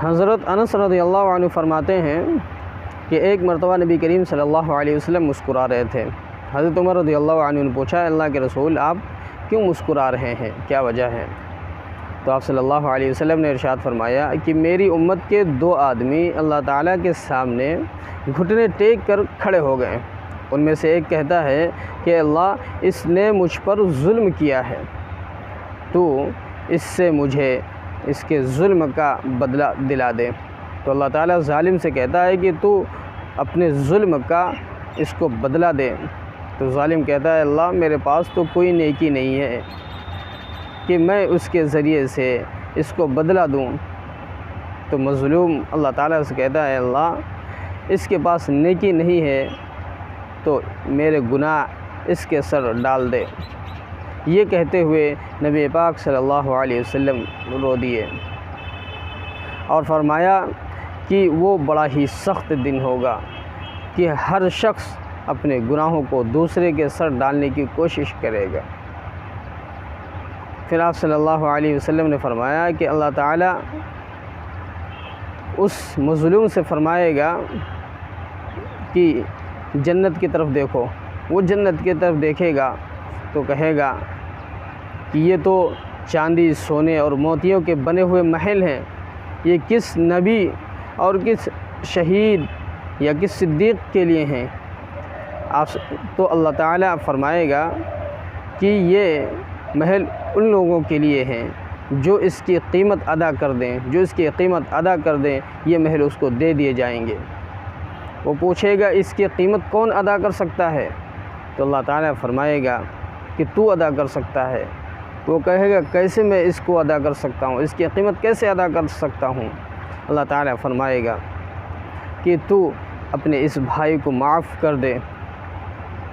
حضرت انس رضی اللہ عنہ فرماتے ہیں کہ ایک مرتبہ نبی کریم صلی اللہ علیہ وسلم مسکرا رہے تھے۔ حضرت عمر رضی اللہ عنہ نے پوچھا، اللہ کے رسول آپ کیوں مسکرا رہے ہیں، کیا وجہ ہے؟ تو آپ صلی اللہ علیہ وسلم نے ارشاد فرمایا کہ میری امت کے دو آدمی اللہ تعالیٰ کے سامنے گھٹنے ٹیک کر کھڑے ہو گئے۔ ان میں سے ایک کہتا ہے کہ اللہ اس نے مجھ پر ظلم کیا ہے، تو اس سے مجھے اس کے ظلم کا بدلہ دلا دے۔ تو اللہ تعالیٰ ظالم سے کہتا ہے کہ تو اپنے ظلم کا اس کو بدلہ دے۔ تو ظالم کہتا ہے اللہ میرے پاس تو کوئی نیکی نہیں ہے کہ میں اس کے ذریعے سے اس کو بدلہ دوں۔ تو مظلوم اللہ تعالیٰ سے کہتا ہے اللہ اس کے پاس نیکی نہیں ہے تو میرے گناہ اس کے سر ڈال دے۔ یہ کہتے ہوئے نبی پاک صلی اللہ علیہ وسلم رو دیے اور فرمایا کہ وہ بڑا ہی سخت دن ہوگا کہ ہر شخص اپنے گناہوں کو دوسرے کے سر ڈالنے کی کوشش کرے گا۔ پھر آپ صلی اللہ علیہ وسلم نے فرمایا کہ اللہ تعالیٰ اس مظلوم سے فرمائے گا کہ جنت کی طرف دیکھو۔ وہ جنت کی طرف دیکھے گا تو کہے گا کہ یہ تو چاندی، سونے اور موتیوں کے بنے ہوئے محل ہیں، یہ کس نبی اور کس شہید یا کس صدیق کے لیے ہیں؟ تو اللہ تعالیٰ فرمائے گا کہ یہ محل ان لوگوں کے لیے ہیں جو اس کی قیمت ادا کر دیں، جو اس کی قیمت ادا کر دیں یہ محل اس کو دے دیے جائیں گے۔ وہ پوچھے گا اس کی قیمت کون ادا کر سکتا ہے؟ تو اللہ تعالیٰ فرمائے گا کہ تو ادا کر سکتا ہے۔ وہ کہے گا کیسے میں اس کو ادا کر سکتا ہوں، اس کی قیمت کیسے ادا کر سکتا ہوں؟ اللہ تعالیٰ فرمائے گا کہ تو اپنے اس بھائی کو معاف کر دے،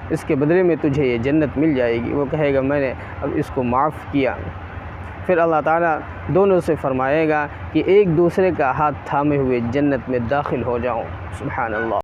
اس کے بدلے میں تجھے یہ جنت مل جائے گی۔ وہ کہے گا میں نے اب اس کو معاف کیا۔ پھر اللہ تعالیٰ دونوں سے فرمائے گا کہ ایک دوسرے کا ہاتھ تھامے ہوئے جنت میں داخل ہو جاؤ۔ سبحان اللہ۔